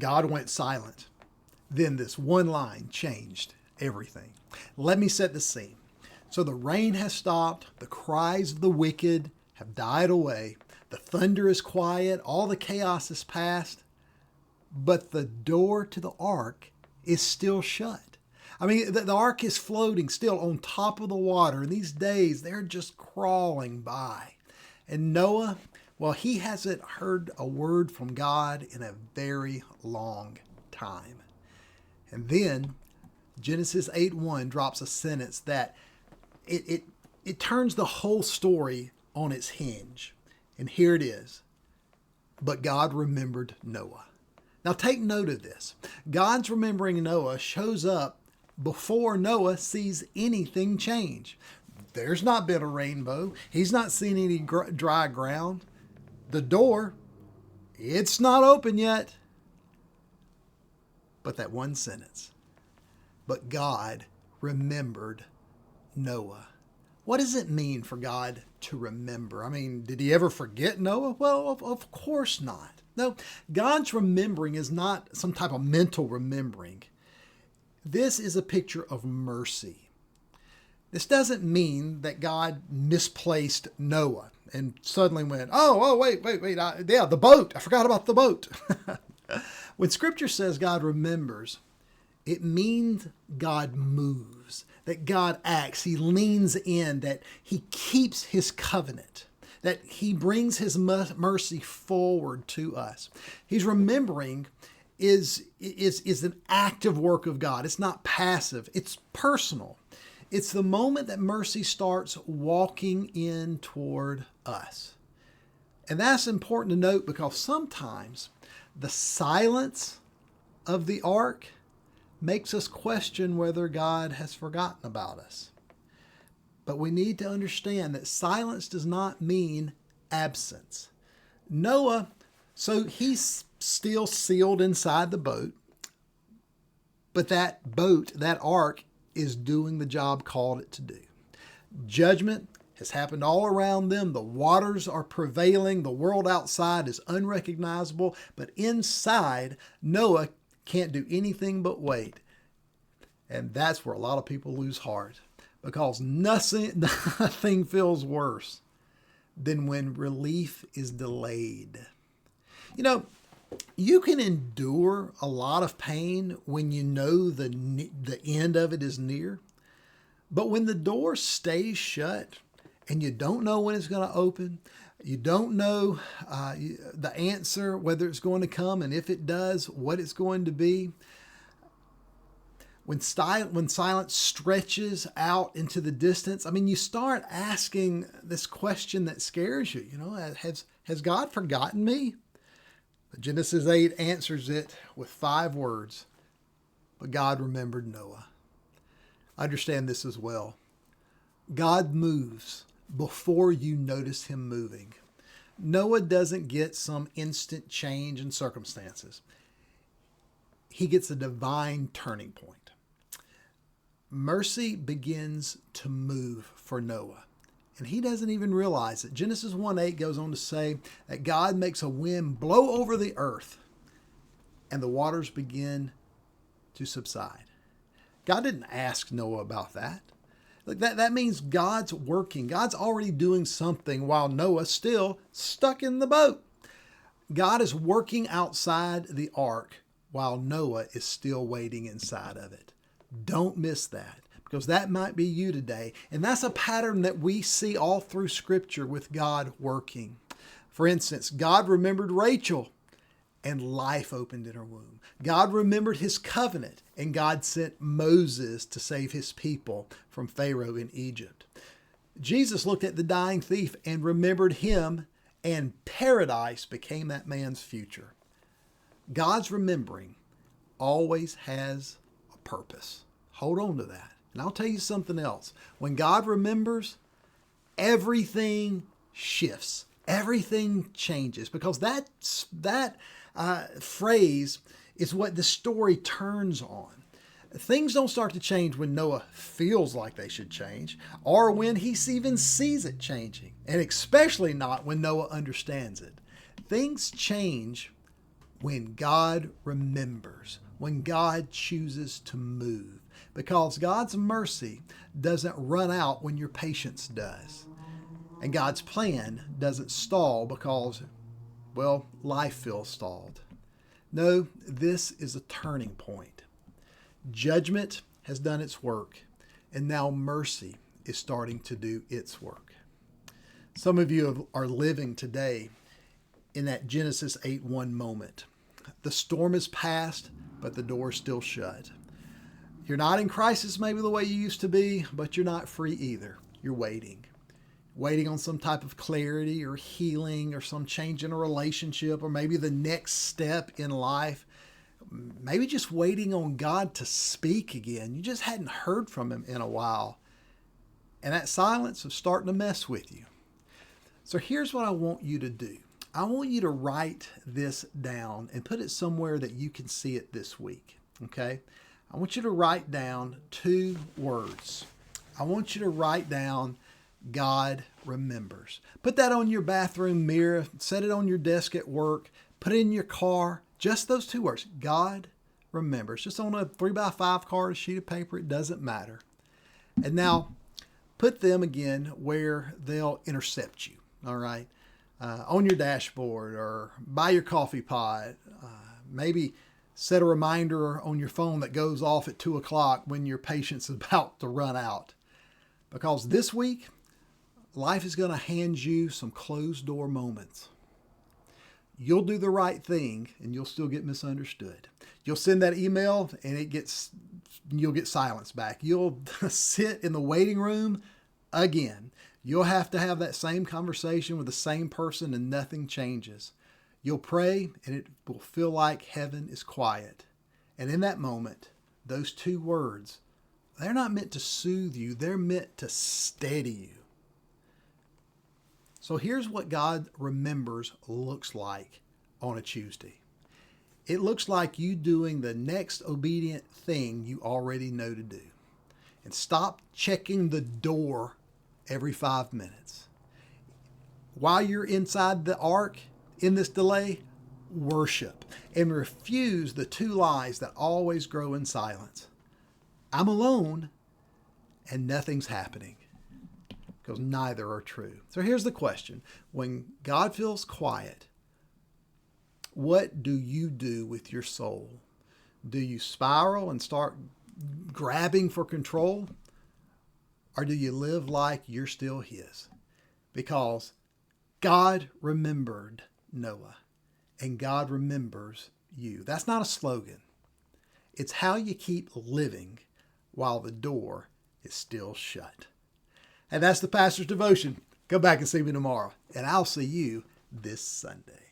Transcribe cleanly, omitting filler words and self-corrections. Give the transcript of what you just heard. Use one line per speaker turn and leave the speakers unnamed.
God went silent. Then this one line changed everything. Let me set the scene. So the rain has stopped. The cries of the wicked have died away. The thunder is quiet. All the chaos is past. But the door to the ark is still shut. I mean, the ark is floating still on top of the water. And these days, they're just crawling by. And Noah, well, he hasn't heard a word from God in a very long time. And then Genesis 8:1 drops a sentence that it turns the whole story on its hinge. And here it is. But God remembered Noah. Now take note of this. God's remembering Noah shows up before Noah sees anything change. There's not been a rainbow. He's not seen any dry ground. The door, it's not open yet. But that one sentence, but God remembered Noah. What does it mean for God to remember? I mean, did he ever forget Noah? Well, of course not. No, God's remembering is not some type of mental remembering. This is a picture of mercy. This doesn't mean that God misplaced Noah and suddenly went, wait, the boat. I forgot about the boat. When Scripture says God remembers, it means God moves, that God acts. He leans in, that he keeps his covenant, that he brings his mercy forward to us. He's remembering is an active work of God. It's not passive. It's personal. It's the moment that mercy starts walking in toward us. And that's important to note because sometimes the silence of the ark makes us question whether God has forgotten about us. But we need to understand that silence does not mean absence. Noah, so he's still sealed inside the boat, but that boat, that ark, is doing the job called it to do. Judgment has happened all around them. The waters are prevailing. The world outside is unrecognizable, but inside, Noah can't do anything but wait. And that's where a lot of people lose heart, because nothing feels worse than when relief is delayed. You know, you can endure a lot of pain when you know the end of it is near. But when the door stays shut and you don't know when it's going to open, you don't know the answer, whether it's going to come, and if it does, what it's going to be. When silence stretches out into the distance, I mean, you start asking this question that scares you. You know, has God forgotten me? Genesis 8 answers it with 5 words. But God remembered Noah. Understand this as well. God moves before you notice him moving. Noah doesn't get some instant change in circumstances. He gets a divine turning point. Mercy begins to move for Noah. And he doesn't even realize it. Genesis 1:8 goes on to say that God makes a wind blow over the earth and the waters begin to subside. God didn't ask Noah about that. Look, that means God's working. God's already doing something while Noah's still stuck in the boat. God is working outside the ark while Noah is still waiting inside of it. Don't miss that, because that might be you today. And that's a pattern that we see all through Scripture with God working. For instance, God remembered Rachel and life opened in her womb. God remembered his covenant and God sent Moses to save his people from Pharaoh in Egypt. Jesus looked at the dying thief and remembered him, and paradise became that man's future. God's remembering always has a purpose. Hold on to that. And I'll tell you something else. When God remembers, everything shifts. Everything changes, because that phrase is what the story turns on. Things don't start to change when Noah feels like they should change, or when he even sees it changing, and especially not when Noah understands it. Things change when God remembers, when God chooses to move. Because God's mercy doesn't run out when your patience does. And God's plan doesn't stall because, well, life feels stalled. No, this is a turning point. Judgment has done its work, and now mercy is starting to do its work. Some of you are living today in that Genesis 8:1 moment. The storm is past, but the door is still shut. You're not in crisis maybe the way you used to be, but you're not free either. You're waiting. Waiting on some type of clarity or healing or some change in a relationship or maybe the next step in life. Maybe just waiting on God to speak again. You just hadn't heard from him in a while. And that silence is starting to mess with you. So here's what I want you to do. I want you to write this down and put it somewhere that you can see it this week. Okay? I want you to write down 2 words. I want you to write down God remembers. Put that on your bathroom mirror. Set it on your desk at work. Put it in your car. Just those 2 words. God remembers. Just on a 3x5 card, a sheet of paper. It doesn't matter. And now put them again where they'll intercept you. All right. On your dashboard or by your coffee pot. Maybe set a reminder on your phone that goes off at 2 o'clock when your patience is about to run out. Because this week, life is going to hand you some closed door moments. You'll do the right thing and you'll still get misunderstood. You'll send that email and you'll get silence back. You'll sit in the waiting room again. You'll have to have that same conversation with the same person and nothing changes. You'll pray and it will feel like heaven is quiet. And in that moment, those 2 words, they're not meant to soothe you. They're meant to steady you. So here's what God remembers looks like on a Tuesday. It looks like you doing the next obedient thing you already know to do. And stop checking the door every 5 minutes. While you're inside the ark in this delay, worship and refuse the 2 lies that always grow in silence. I'm alone and nothing's happening. Because neither are true. So here's the question. When God feels quiet, what do you do with your soul? Do you spiral and start grabbing for control? Or do you live like you're still his? Because God remembered Noah and God remembers you. That's not a slogan. It's how you keep living while the door is still shut. And that's the pastor's devotion. Come back and see me tomorrow, and I'll see you this Sunday.